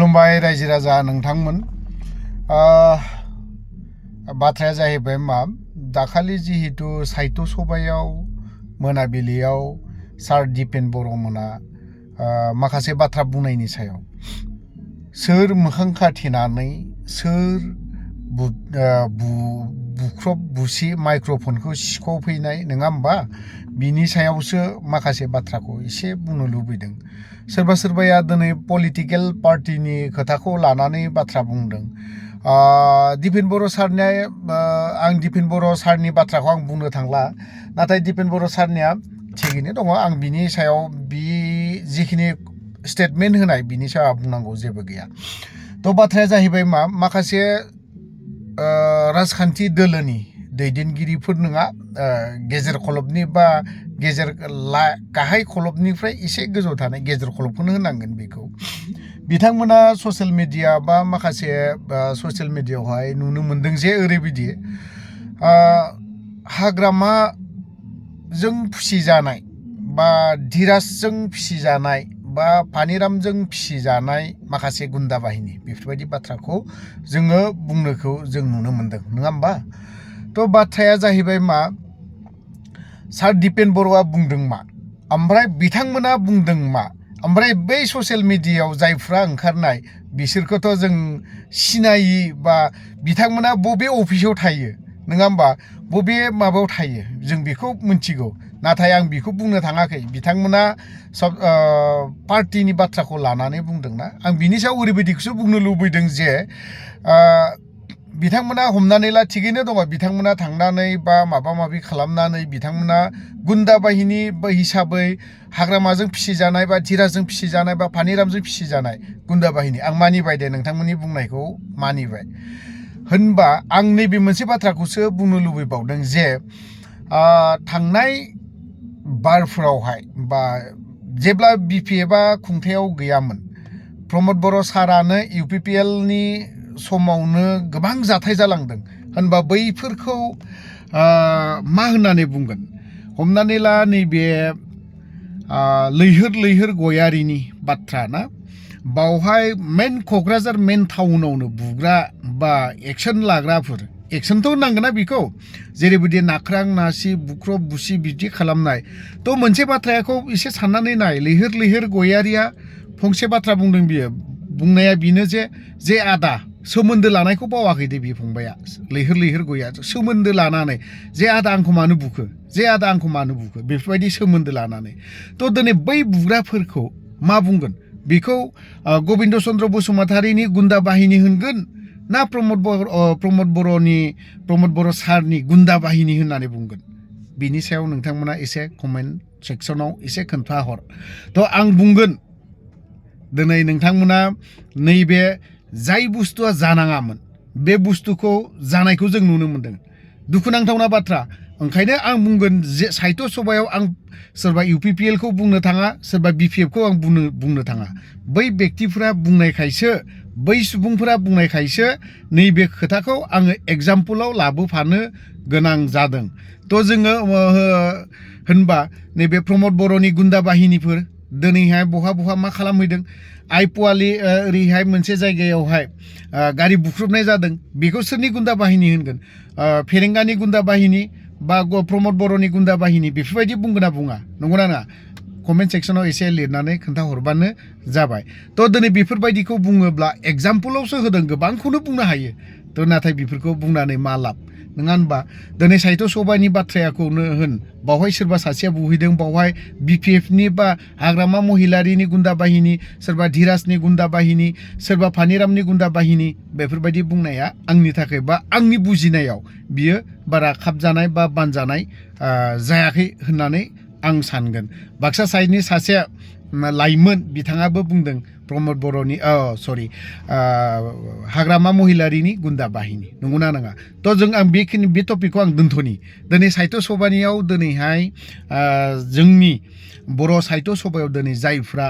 खुलुमबाय रायजो राजा नोंथांमोन बाथ्राया जाहैबाय मा दाखालि जिहेतु साहित्य सभायाव मोनाबिलियाव सार दिपेन बर'मोना माखासे बाथ्रा बुंनायनि सायाव सोर मोखां खाथेनानै सोर बुख्रब बुसि माइक्र'फनखौ सिख'फैनाय नङा होमबा बिनि सायावसो माखासे बाथ्राखौ एसे बुंनो लुबैदों। सोरबा सोरबाया दिनै पलिटिकेल पार्टिनि खोथाखौ लानानै बाथ्रा बुंदों। दिपेन बर' सारनिया आं दिपेन बर' सारनि बाथ्राखौ आं बुंनो थांला, नाथाय दिपेन बर' सारनिया थिगैनो दङ। आं बिनि सायाव बि जिखिनि स्टेटमेन्ट होनाय बिनि सायाव बुंनांगौ जेबो गैया। थ' बाथ्राया जाहैबाय मा माखासे राजखान्थि दोलोनि दैदेनगिरिफोर नङा, गेजेर खलबनि बा गाहाय खलबनिफ्राय एसे गोजौ थानाय गेजेर खलबखौनो होनांगोन बेखौ। बिथांमोना ससियेल मिडिया बा माखासे ससियेल मिडियायावहाय नुनो मोनदों जे ओरैबायदि हाग्रामाजों फिसिजानाय बा धीराजजों फिसिजानाय बा पानिरामजों फिसिजानाय माखासे गुन्दा बाहिनी बेफोरबायदि बाथ्राखौ जोङो बुंनोखौ जों नुनो मोनदों नङा होमबा। थ' बाथ्राया जाहैबाय मा सार दिपेन बर'आ बुंदों मा, ओमफ्राय बिथांमोना बुंदों मा, ओमफ्राय बै ससियेल मिडियायाव जायफ्रा ओंखारनाय बिसोरखौथ' जों सिनायि बा बिथांमोना बबे अफिसाव थायो नङा होमबा, बबे माबायाव थायो जों बेखौ मिथिगौ। नाथाय आं बेखौ बुंनो थाङाखै, बिथांमोना सब पार्टिनि बाथ्राखौ लानानै बुंदोंना। आं बिनि सायाव ओरैबायदिखौसो बुंनो लुबैदों जे बिथांमोना हमनानै ला थिगैनो दङ, बिथांमोना थांनानै बा माबा माबि खालामनानै बिथांमोना गुन्दा बाहिनी हिसाबै हाग्रामाजों फिसिजानाय बा धीराजजों फिसिजानाय बा पानिरामजों फिसिजानाय गुन्दा बाहिनी आं मानिबाय दे, नोंथांमोननि बुंनायखौ मानिबाय। होनबा आं नैबे मोनसे बाथ्राखौसो बुंनो लुबैबावदों जे थांनाय बारफोरावहाय बा जेब्ला BPFआ खुंथायाव गैयामोन, प्रमद बर' सारानो UPPLनि समावनो गोबां जाथाय जालांदों। होनबा बैफोरखौ मा होननानै बुंगोन, हमनानै ला नैबे लैहोर गयारिनि बाथ्रा ना, बावहाय मेन क'क्राझार मेन टाउनावनो बुग्रा बा एक्सन लाग्राफोर, एक्सनथ' होनांगोन ना बेखौ, जेरैबायदि नाख्रां नासि बुख्रब बुसि बिदि खालामनाय। थ' मोनसे बाथ्राखौ एसे साननानै नाय, लैहोर गयारिया फंसे बाथ्रा बुंदों, बियो बुंनाया बेनो जे आदा सोमोन्दो लानायखौ बावाखै दे बे फंबाया, लैहोर गया सोमोन्दो लानानै जे आदा आंखौ मानो बुखो, जे आदा आंखौ मानो बुखो, बेफोरबायदि सोमोन्दो लानानै। थ' दिनै बै बुग्राफोरखौ मा बुंगोन, बेखौ गबिन्द चन्द्र बसुमतारीनि गुन्दा बाहिनी होनगोन ना प्रमद बर' सारनि गुन्दा बाहिनी होननानै बुंगोन? बिनि सायाव नोंथांमोना एसे कमेन्ट सेक्सनाव एसे खोन्थाहर। थ' आं बुंगोन दिनै नोंथांमोना नैबे जाय बुस्थुआ जानाङामोन बे बुस्थुखौ जानायखौ जों नुनो मोनदों। दुखुनांथावना बाथ्रा। ओंखायनो आं बुंगोन जे साहित्य सभायाव आं सोरबा UPPLखौ बुंनो थाङा, सोरबा BPFखौ आं बुंनो थाङा। बै बेक्तिफोरा बुंनायखायसो, बै सुबुंफोरा बुंनायखायसो नैबे खोथाखौ आङो एग्जाम्पोलाव लाबोफानो गोनां जादों। थ' जोङो होनबा नैबे प्रमद बर'नि गुन्दा बाहिनीफोर दिनैहाय बहा मा खालामहैदों, आइपुवालि ओरैहाय मोनसे जायगायावहाय गारि बुख्रुबनाय जादों, बेखौ सोरनि गुन्दा बाहिनी होनगोन? फेरेंगानि गुन्दा बाहिनी बा प्रमद बर'नि गुन्दा बाहिनी बेफोरबायदि बुंगोन ना बुङा? नंगौना नङा? कमेन्ट सेक्सनाव एसे लिरनानै खोन्थाहरबानो जाबाय। थ' दिनै बेफोरबायदिखौ बुङोब्ला एग्जाम्पोलावसो होदों, गोबांखौनो बुंनो हायो। थ' नाथाय बेफोरखौ बुंनानै मा लाब, नङा होनबा? दिनै साहित्य सभानि बाथ्राखौनो होन, बावहाय सोरबा सासेया बुहैदों, बावहाय BPFनि बा हाग्रामा महिलारिनि गुन्दा बाहिनी, सोरबा धीराजनि गुन्दा बाहिनी, सोरबा पानिरामनि गुन्दा बाहिनी, बेफोरबायदि बुंनाया आंनि थाखाय बा आंनि बुजिनायाव बियो बारा खाबजानाय बा बानजानाय जायाखै होननानै आं सानगोन। बाक्सा साइडनि सासे लाइमोन बिथाङाबो बुंदों प्रमद बर'नि हाग्रामा महिलारिनि गुन्दा बाहिनी, नंगौना नङा? थ' आं बे टपिकखौ आं दोनथ'नि। दिनै साहित्य सभानियाव दिनैहाय जोंनि बर' साहित्य सभायाव दिनै जायफ्रा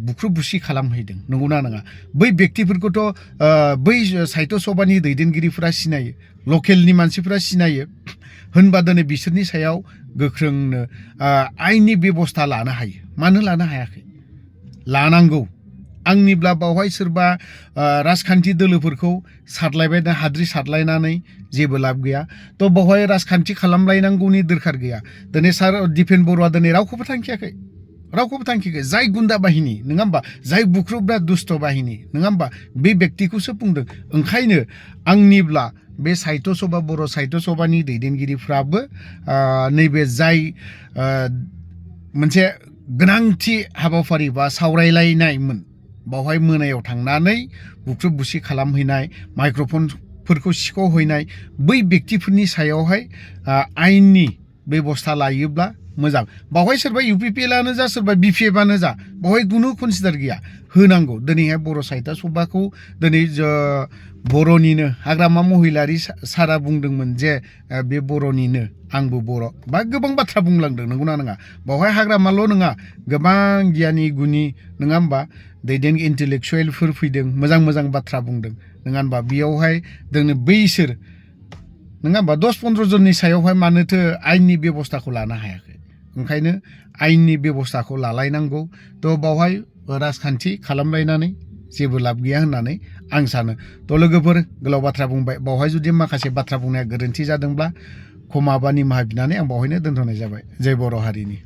बुख्रुब बुसि खालामहैदों, नंगौना नङा? बै बेक्तिफोरखौथ' बै साहित्य सभानि दैदेनगिरिफोरा सिनायो, लकेलनि मानसिफोरा सिनायो। होनबा दिनै बिसोरनि सायाव गोख्रोंनो आयेननि बेबस्था लानो हायो। मानो लानो हायाखै? लानांगौ। आंनिब्ला बावहाय सोरबा राजखान्थि दोलोफोरखौ सारलायबाय हाद्रि सारलायनानै जेबो लाब गैया थ' बावहाय राजखान्थि खालामलायनांगौनि दरखार गैया दिनै सार दिपेन बरुवा दिनै रावखौबो थांखियाखै जाय गुन्दा बाहिनी नङा होमबा जाय बुख्रुबग्रा दुष्ट बाहिनी नङा होमबा बे बेक्तिखौसो बुंदों ओंखायनो आंनिब्ला बे साहित्य सभा बर' साहित्य सभानि दैदेनगिरिफ्राबो नैबे जाय मोनसे गोनांथि हाबाफारि बा सावरायलायनायमोन बावहाय मोनायाव थांनानै बुख्रुब बुसि खालामहैनाय माइक्र'फनफोरखौ सिख'हैनाय बै बेक्तिफोरनि सायावहाय आयेननि बेबस्था लायोब्ला मोजां बावहाय सोरबा UPPLआनो जा सोरबा BPFआनो जा बावहाय खुनु कनसिडार गैया होनांगौ दिनैहाय बर' साहित्य सभाखौ दिनै बर'निनो हाग्रामा महिलारि सारा बुंदोंमोन जे बे बर'निनो आंबो बर' बा गोबां बाथ्रा बुंलांदों नंगौना नङा बावहाय हाग्रामाल' नङा गोबां गियानि गुनि नङा होमबा दैदेनगिरि इन्टेलेक्सुवेलफोर फैदों मोजां बाथ्रा बुंदों नङा होमबा बेयावहाय जोंनो बैसोर नङा होमबा 10-15 जननि सायावहाय मानोथो आयेननि बेबस्थाखौ लानो हायाखै ओंखायनो आयेननि बेबस्थाखौ लालायनांगौ थ' बावहाय राजखान्थि खालामलायनानै जेबो लाब गैया होननानै आं सानो थ' लोगोफोर गोलाव बाथ्रा बुंबाय बावहाय जुदि माखासे बाथ्रा बुंनाया गोरोन्थि जादोंब्ला क्षमा बा निमाहा बिनानै आं बावहायनो दोनथ'नाय जाबाय जय बर' हारिनि